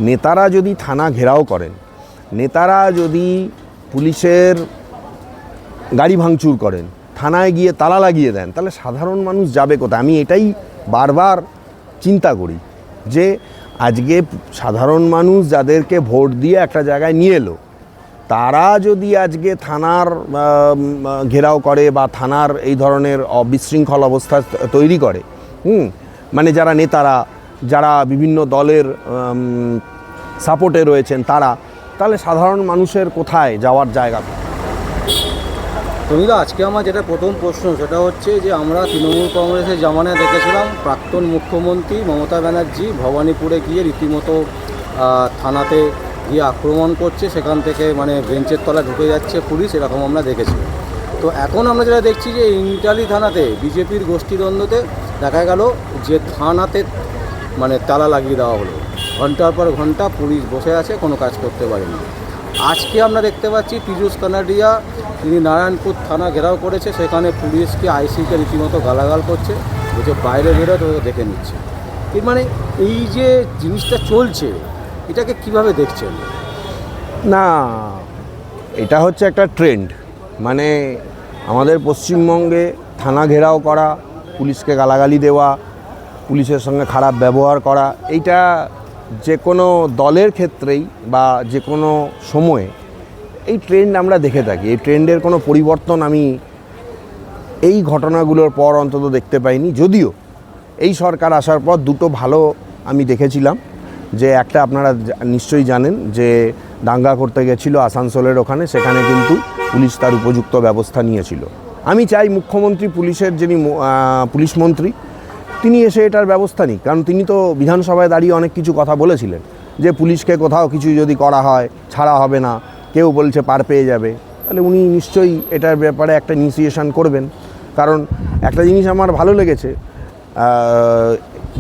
নেতারা যদি থানা ঘেরাও করেন, নেতারা যদি পুলিশের গাড়ি ভাঙচুর করেন, থানায় গিয়ে তালা লাগিয়ে দেন, তাহলে সাধারণ মানুষ যাবে কোথায়? আমি এটাই বারবার চিন্তা করি যে আজকে সাধারণ মানুষ যাদেরকে ভোট দিয়ে একটা জায়গায় নিয়ে এলো, তারা যদি আজকে থানার ঘেরাও করে বা থানার এই ধরনের বিশৃঙ্খল অবস্থা তৈরি করে, মানে যারা নেতারা, যারা বিভিন্ন দলের সাপোর্টে রয়েছেন তারা, তাহলে সাধারণ মানুষের কোথায় যাওয়ার জায়গা? তুমি তো আজকে আমার যেটা প্রথম প্রশ্ন সেটা হচ্ছে যে আমরা তৃণমূল কংগ্রেসের জামানায় দেখেছিলাম প্রাক্তন মুখ্যমন্ত্রী মমতা ব্যানার্জি ভবানীপুরে গিয়ে রীতিমতো থানাতে গিয়ে আক্রমণ করছে, সেখান থেকে মানে বেঞ্চের তলা ঢুকে যাচ্ছে পুলিশ, এরকম আমরা দেখেছি। তো এখন আমরা যেটা দেখছি যে ইন্টালি থানাতে বিজেপির গোষ্ঠীদ্বন্দ্বতে দেখা গেল যে থানাতে মানে তালা লাগিয়ে দেওয়া হলো, ঘন্টার পর ঘন্টা পুলিশ বসে আছে, কোনো কাজ করতে পারেনি। আজকে আমরা দেখতে পাচ্ছি পীযূষ কানাডিয়া তিনি নারায়ণপুর থানা ঘেরাও করেছে, সেখানে পুলিশকে আইসিকে রীতিমতো গালাগাল করছে, বলছে বাইরে বেরো তো দেখে নিচ্ছে। এর মানে এই যে জিনিসটা চলছে এটাকে কিভাবে দেখছেন? না, এটা হচ্ছে একটা ট্রেন্ড। মানে আমাদের পশ্চিমবঙ্গে থানা ঘেরাও করা, পুলিশকে গালাগালি দেওয়া, পুলিশের সঙ্গে খারাপ ব্যবহার করা, এইটা যে কোনো দলের ক্ষেত্রেই বা যে কোনো সময়ে এই ট্রেন্ড আমরা দেখে থাকি। এই ট্রেন্ডের কোনো পরিবর্তন আমি এই ঘটনাগুলোর পর অন্তত দেখতে পাইনি। যদিও এই সরকার আসার পর দুটো ভালো আমি দেখেছিলাম, যে একটা আপনারা নিশ্চয়ই জানেন যে দাঙ্গা করতে গেছিলো আসানসোলের ওখানে, সেখানে কিন্তু পুলিশ তার উপযুক্ত ব্যবস্থা নিয়েছিল। আমি চাই মুখ্যমন্ত্রী, পুলিশের যিনি পুলিশ মন্ত্রী, তিনি এসে এটার ব্যবস্থা নিক, কারণ তিনি তো বিধানসভায় দাঁড়িয়ে অনেক কিছু কথা বলেছিলেন যে পুলিশকে কোথাও কিছু যদি করা হয় ছাড়া হবে না, কেউ বলছে পার পেয়ে যাবে, তাহলে উনি নিশ্চয়ই এটার ব্যাপারে একটা ইনিশিয়েশন করবেন। কারণ একটা জিনিস আমার ভালো লেগেছে,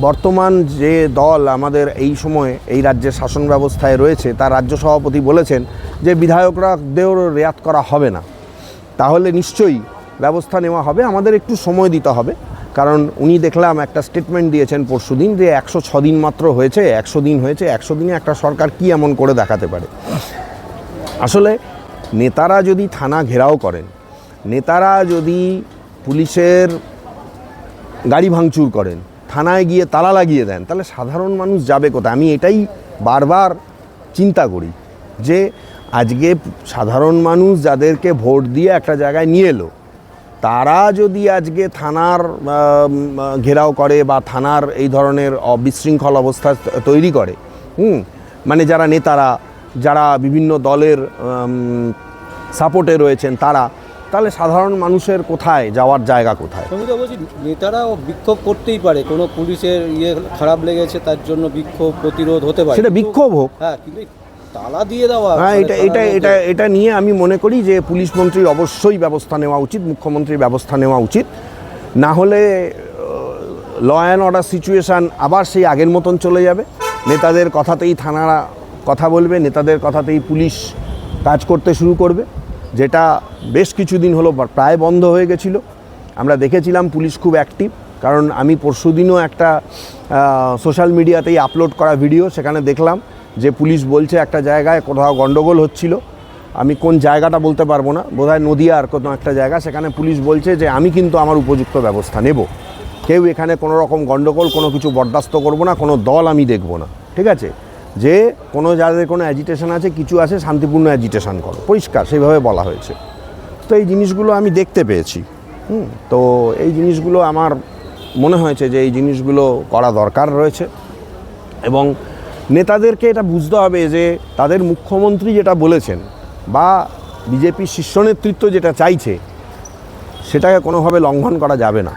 বর্তমান যে দল আমাদের এই সময়ে এই রাজ্যের শাসন ব্যবস্থায় রয়েছে, তার রাজ্য সভাপতি বলেছেন যে বিধায়করাদেরও রেয়াত করা হবে না, তাহলে নিশ্চয়ই ব্যবস্থা নেওয়া হবে, আমাদের একটু সময় দিতে হবে। কারণ উনি দেখলাম একটা স্টেটমেন্ট দিয়েছেন পরশুদিন যে 106 দিন মাত্র হয়েছে, 100 দিন হয়েছে, 100 দিনে একটা সরকার কি এমন করে দেখাতে পারে? আসলে নেতারা যদি থানা ঘেরাও করেন, নেতারা যদি পুলিশের গাড়ি ভাঙচুর করেন, থানায় গিয়ে তালা লাগিয়ে দেন, তাহলে সাধারণ মানুষ যাবে কোথায়? আমি এটাই বারবার চিন্তা করি যে আজকে সাধারণ মানুষ যাদেরকে ভোট দিয়ে একটা জায়গায় নিয়ে এলো, তারা যদি আজকে থানার ঘেরাও করে বা থানার এই ধরনের বিশৃঙ্খল অবস্থা তৈরি করে, মানে যারা নেতারা, যারা বিভিন্ন দলের সাপোর্টে রয়েছেন তারা, তাহলে সাধারণ মানুষের কোথায় যাওয়ার জায়গা কোথায়? আমি তো বলছি নেতারাও বিক্ষোভ করতেই পারে, কোনো পুলিশের খারাপ লেগেছে তার জন্য বিক্ষোভ প্রতিরোধ হতে পারে, সেটা বিক্ষোভ হোক। হ্যাঁ, কিন্তু তালা দিয়ে দেওয়া, হ্যাঁ, এটা নিয়ে আমি মনে করি যে পুলিশ মন্ত্রীর অবশ্যই ব্যবস্থা নেওয়া উচিত, মুখ্যমন্ত্রীর ব্যবস্থা নেওয়া উচিত। না হলে ল অ্যান্ড অর্ডার সিচুয়েশান আবার সেই আগের মতন চলে যাবে। নেতাদের কথাতেই থানারা কথা বলবে, নেতাদের কথাতেই পুলিশ কাজ করতে শুরু করবে, যেটা বেশ কিছুদিন হলো প্রায় বন্ধ হয়ে গেছিলো। আমরা দেখেছিলাম পুলিশ খুব অ্যাক্টিভ, কারণ আমি পরশুদিনও একটা সোশ্যাল মিডিয়াতেই আপলোড করা ভিডিও, সেখানে দেখলাম যে পুলিশ বলছে একটা জায়গায় কোথাও গণ্ডগোল হচ্ছিল, আমি কোন জায়গাটা বলতে পারবো না, বোধহয় নদিয়ার কোনো একটা জায়গা, সেখানে পুলিশ বলছে যে আমি কিন্তু আমার উপযুক্ত ব্যবস্থা নেব, কেউ এখানে কোনো রকম গণ্ডগোল কোনো কিছু বরদাস্ত করবো না, কোনো দল আমি দেখবো না, ঠিক আছে, যে কোনো যাদের কোনো অ্যাজিটেশন আছে, কিছু আছে, শান্তিপূর্ণ অ্যাজিটেশন করো, পরিষ্কার সেইভাবে বলা হয়েছে। তো এই জিনিসগুলো আমি দেখতে পেয়েছি। তো এই জিনিসগুলো আমার মনে হয়েছে যে এই জিনিসগুলো করা দরকার রয়েছে, এবং নেতাদেরকে এটা বুঝতে হবে যে তাদের মুখ্যমন্ত্রী যেটা বলেছেন বা বিজেপির শীর্ষ নেতৃত্ব যেটা চাইছে, সেটাকে কোনোভাবে লঙ্ঘন করা যাবে না,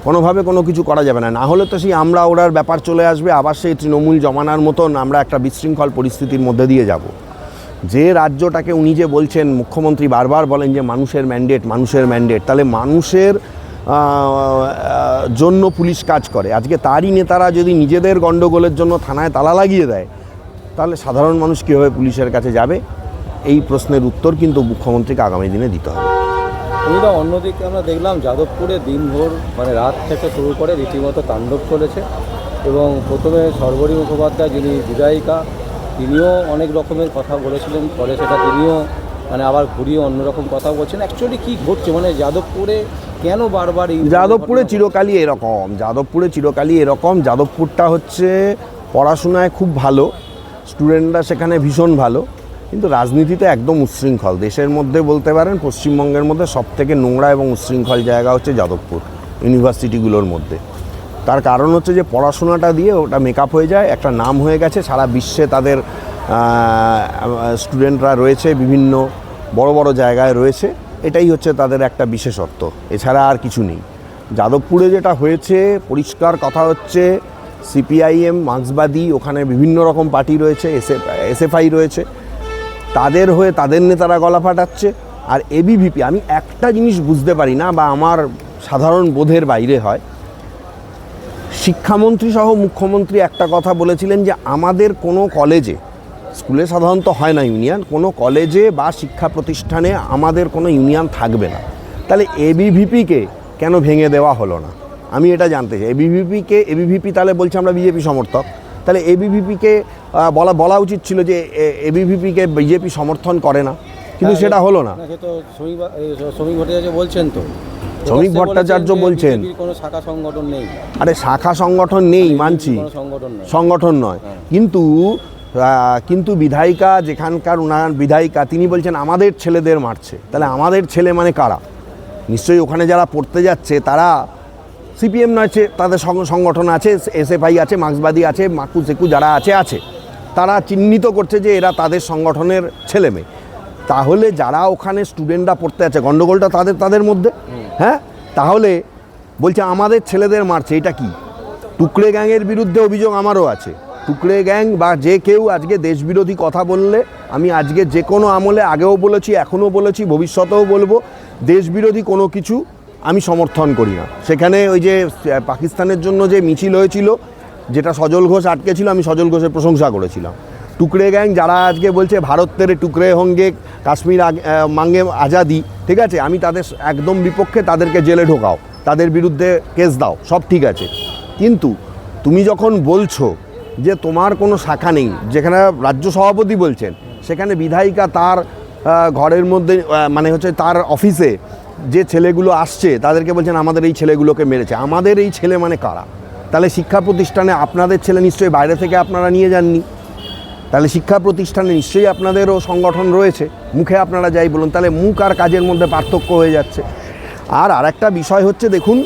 কোনোভাবে কোনো কিছু করা যাবে না। না হলে তো সেই আমরা ওরার ব্যাপার চলে আসবে, আবার সেই তৃণমূল জমানার মতন আমরা একটা বিশৃঙ্খল পরিস্থিতির মধ্যে দিয়ে যাব। যে রাজ্যটাকে উনি যে বলছেন, মুখ্যমন্ত্রী বারবার বলেন যে মানুষের ম্যান্ডেট, মানুষের ম্যান্ডেট, তাহলে মানুষের জন্য পুলিশ কাজ করে, আজকে তারই নেতারা যদি নিজেদের গণ্ডগোলের জন্য থানায় তালা লাগিয়ে দেয়, তাহলে সাধারণ মানুষ কীভাবে পুলিশের কাছে যাবে? এই প্রশ্নের উত্তর কিন্তু মুখ্যমন্ত্রীকে আগামী দিনে দিতে হবে। অন্যদিকে আমরা দেখলাম যাদবপুরে দিনভর মানে রাত থেকে শুরু করে রীতিমতো তাণ্ডব চলেছে, এবং প্রথমে সর্বরী মুখোপাধ্যায় যিনি বিধায়িকা তিনিও অনেক রকমের কথা বলেছিলেন, পরে সেটা তিনিও মানে আবার ঘুরিয়ে অন্যরকম কথা বলছেন। অ্যাকচুয়ালি কী ঘটছে, মানে যাদবপুরে কেন বারবার এই যাদবপুরে চিরকালই এরকম, যাদবপুরটা হচ্ছে পড়াশোনায় খুব ভালো, স্টুডেন্টরা সেখানে ভীষণ ভালো, কিন্তু রাজনীতিতে একদম উচ্ছৃঙ্খল। দেশের মধ্যে বলতে পারেন পশ্চিমবঙ্গের মধ্যে সবথেকে নোংরা এবং উচ্ছৃঙ্খল জায়গা হচ্ছে যাদবপুর ইউনিভার্সিটিগুলোর মধ্যে। তার কারণ হচ্ছে যে পড়াশোনাটা দিয়ে ওটা মেকআপ হয়ে যায়, একটা নাম হয়ে গেছে, সারা বিশ্বে তাদের স্টুডেন্টরা রয়েছে, বিভিন্ন বড় বড় জায়গায় রয়েছে, এটাই হচ্ছে তাদের একটা বিশেষত্ব, এছাড়া আর কিছু নেই। যাদবপুরে যেটা হয়েছে পরিষ্কার কথা হচ্ছে সিপিআইএম, মার্ক্সবাদী, ওখানে বিভিন্ন রকম পার্টি রয়েছে, এসএফআই রয়েছে, তাদের হয়ে তাদের নেতারা গলা ফাটাচ্ছে। আর এবিভিপি, আমি একটা জিনিস বুঝতে পারি না বা আমার সাধারণ বোধের বাইরে হয়, শিক্ষামন্ত্রী সহ মুখ্যমন্ত্রী একটা কথা বলেছিলেন যে আমাদের কোনো কলেজে, স্কুলে সাধারণত হয় না ইউনিয়ন, কোনো কলেজে বা শিক্ষা প্রতিষ্ঠানে আমাদের কোনো ইউনিয়ন থাকবে না। তাহলে এবিভিপিকে কেন ভেঙে দেওয়া হলো না, আমি এটা জানতে চাই। এবিভিপি তাহলে বলছে আমরা বিজেপি সমর্থক, তাহলে এবিভিপিকে বলা উচিত ছিল যে এবিভিপিকে বিজেপি সমর্থন করে না, কিন্তু সেটা হলো না। শ্রমিক ভট্টাচার্য বলছেন তো, শ্রমিক ভট্টাচার্য বলছেন কোনো শাখা সংগঠন নেই। আরে শাখা সংগঠন নেই মানছি, সংগঠন নয়, কিন্তু বিধায়িকা, যেখানকার ওনার বিধায়িকা, তিনি বলছেন আমাদের ছেলেদের মারছে। তাহলে আমাদের ছেলে মানে কারা? নিশ্চয়ই ওখানে যারা পড়তে যাচ্ছে তারা সিপিএম নয়, তাদের সংগঠন আছে, এসএফআই আছে, মার্ক্সবাদী আছে, মাকু সেকু যারা আছে, তারা চিহ্নিত করছে যে এরা তাদের সংগঠনের ছেলে মেয়ে। তাহলে যারা ওখানে স্টুডেন্টরা পড়তে আছে, গণ্ডগোলটা তাদের মধ্যে। হ্যাঁ, তাহলে বলছে আমাদের ছেলেদের মারছে, এটা কি? টুকরে গ্যাংয়ের বিরুদ্ধে অভিযোগ আমারও আছে। টুকরে গ্যাং বা যে কেউ আজকে দেশবিরোধী কথা বললে, আমি আজকে যে কোনো আমলে আগেও বলেছি, এখনও বলেছি, ভবিষ্যতেও বলবো, দেশবিরোধী কোনো কিছু আমি সমর্থন করি না। সেখানে ওই যে পাকিস্তানের জন্য যে মিছিল হয়েছিল, যেটা সজল ঘোষ আটকে ছিল, আমি সজল ঘোষের প্রশংসা করেছিলাম। টুকরে গ্যাং যারা আজকে বলছে ভারত তেরে টুকরে হোঙ্গে, কাশ্মীর মাঙ্গে আজাদি, ঠিক আছে, আমি তাদের একদম বিপক্ষে, তাদেরকে জেলে ঢোকাও, তাদের বিরুদ্ধে কেস দাও, সব ঠিক আছে। কিন্তু তুমি যখন বলছো যে তোমার কোনো শাখা নেই, যেখানে রাজ্য সভাপতি বলছেন, সেখানে বিধায়িকা তার ঘরের মধ্যে মানে হচ্ছে তার অফিসে যে ছেলেগুলো আসছে তাদেরকে বলছেন আমাদের এই ছেলেগুলোকে মেরেছে। আমাদের এই ছেলে মানে কারা? তাহলে শিক্ষা প্রতিষ্ঠানে আপনাদের ছেলে নিশ্চয়ই বাইরে থেকে আপনারা নিয়ে যাননি, তাহলে শিক্ষা প্রতিষ্ঠানে নিশ্চয়ই আপনাদেরও সংগঠন রয়েছে, মুখে আপনারা যাই বলুন, তাহলে মুখ আর কাজের মধ্যে পার্থক্য হয়ে যাচ্ছে। আর আরেকটা বিষয় হচ্ছে, দেখুন,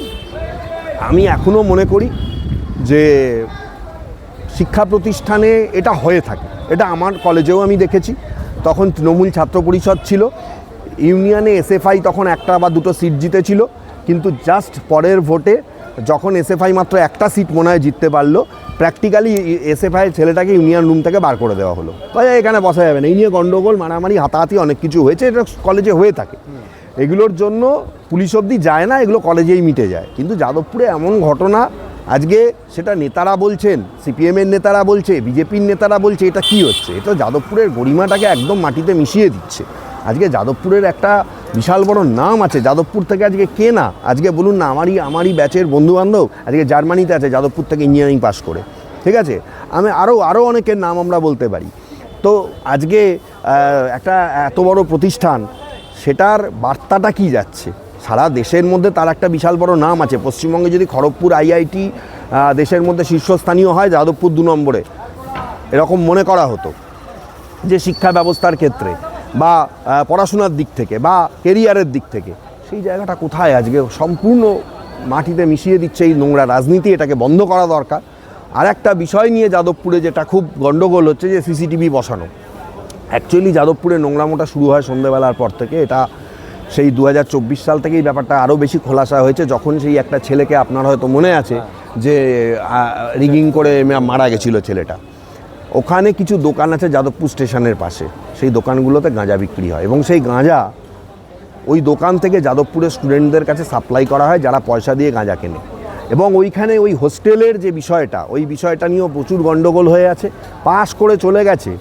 আমি এখনও মনে করি যে শিক্ষা প্রতিষ্ঠানে এটা হয়ে থাকে, এটা আমার কলেজেও আমি দেখেছি, তখন তৃণমূল ছাত্র পরিষদ ছিল, ইউনিয়নে এসএফআই তখন একটা বা দুটো সিট জিতেছিল, কিন্তু জাস্ট পরের ভোটে যখন এসএফআই মাত্র একটা সিট মনে হয় জিততে পারলো, প্র্যাকটিক্যালি এসএফআই ছেলেটাকে ইউনিয়ন রুম থেকে বার করে দেওয়া হলো, তাই এখানে বসা যাবে না। এই নিয়ে গণ্ডগোল, মারামারি, হাতাহাতি অনেক কিছু হয়েছে, এটা কলেজে হয়ে থাকে। এগুলোর জন্য পুলিশ অবধি যায় না, এগুলো কলেজেই মিটে যায়। কিন্তু যাদবপুরে এমন ঘটনা, আজকে সেটা নেতারা বলছেন, সিপিএমের নেতারা বলছে, বিজেপির নেতারা বলছে, এটা কি হচ্ছে? এটা যাদবপুরের গরিমাটাকে একদম মাটিতে মিশিয়ে দিচ্ছে। আজকে যাদবপুরের একটা বিশাল বড় নাম আছে, যাদবপুর থেকে আজকে কে না, আজকে বলুন না, আমারই ব্যাচের বন্ধুবান্ধব আজকে জার্মানিতে আছে যাদবপুর থেকে ইঞ্জিনিয়ারিং পাস করে, ঠিক আছে, আমি আরও অনেকের নাম আমরা বলতে পারি। তো আজকে একটা এত বড় প্রতিষ্ঠান, সেটার বার্তাটা কি যাচ্ছে সারা দেশের মধ্যে? তার একটা বিশাল বড় নাম আছে। পশ্চিমবঙ্গে যদি খড়গপুর আইআইটি দেশের মধ্যে শীর্ষস্থানীয় হয়, যাদবপুর 2 নম্বরে, এরকম মনে করা হতো, যে শিক্ষা ব্যবস্থার ক্ষেত্রে বা পড়াশোনার দিক থেকে বা কেরিয়ারের দিক থেকে, সেই জায়গাটা কোথায়? আজকে সম্পূর্ণ মাটিতে মিশিয়ে দিচ্ছে এই নোংরা রাজনীতি, এটাকে বন্ধ করা দরকার। আর একটা বিষয় নিয়ে যাদবপুরে যেটা খুব গণ্ডগোল হচ্ছে, যে সিসিটিভি বসানো। অ্যাকচুয়ালি যাদবপুরে নোংরামোটা শুরু হয় সন্ধ্যেবেলার পর থেকে, এটা সেই 2024 সাল থেকেই ব্যাপারটা আরও বেশি খোলাসা হয়েছে, যখন সেই একটা ছেলেকে, আপনার হয়তো মনে আছে, যে রিগিং করে মারা গেছিলো ছেলেটা। ওখানে কিছু দোকান আছে যাদবপুর স্টেশনের পাশে, সেই দোকানগুলোতে গাঁজা বিক্রি হয়, এবং সেই গাঁজা ওই দোকান থেকে যাদবপুরের স্টুডেন্টদের কাছে সাপ্লাই করা হয়, যারা পয়সা দিয়ে গাঁজা কেনে। এবং ওইখানে ওই হোস্টেলের যে বিষয়টা, ওই বিষয়টা নিয়েও প্রচুর গণ্ডগোল হয়ে আছে। পাস করে চলে গেছে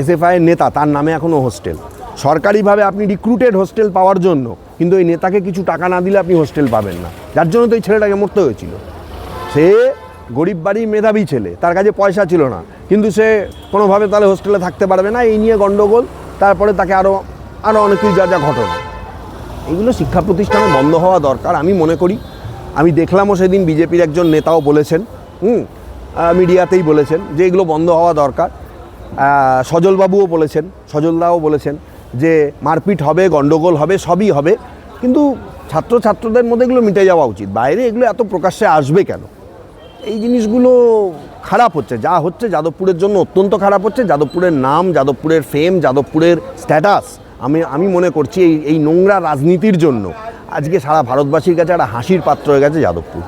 এসএফআইয়ের নেতা, তার নামে এখনও হোস্টেল, সরকারিভাবে আপনি রিক্রুটেড হোস্টেল পাওয়ার জন্য, কিন্তু ওই নেতাকে কিছু টাকা না দিলে আপনি হোস্টেল পাবেন না, যার জন্য তো এই ছেলেটাকে মরতে হয়েছিল। সে গরিব বাড়ি মেধাবী ছেলে, তার কাছে পয়সা ছিল না, কিন্তু সে কোনোভাবে তাহলে হোস্টেলে থাকতে পারবে না, এই নিয়ে গণ্ডগোল, তারপরে তাকে আরও অনেক কিছু যা ঘটনা, এইগুলো শিক্ষা প্রতিষ্ঠানে বন্ধ হওয়া দরকার আমি মনে করি। আমি দেখলামও সেদিন বিজেপির একজন নেতাও বলেছেন, মিডিয়াতেই বলেছেন যে এগুলো বন্ধ হওয়া দরকার। সজলবাবুও বলেছেন, সজলদাও বলেছেন যে মারপিট হবে, গণ্ডগোল হবে, সবই হবে, কিন্তু ছাত্রছাত্রদের মধ্যে এগুলো মিটে যাওয়া উচিত। বাইরে এগুলো এত প্রকাশ্যে আসবে কেন? এই জিনিসগুলো খারাপ হচ্ছে, যা হচ্ছে যাদবপুরের জন্য অত্যন্ত খারাপ হচ্ছে। যাদবপুরের নাম, যাদবপুরের ফেম, যাদবপুরের স্ট্যাটাস আমি মনে করছি এই নোংরা রাজনীতির জন্য আজকে সারা ভারতবাসীর কাছে একটা হাসির পাত্র হয়ে গেছে যাদবপুর।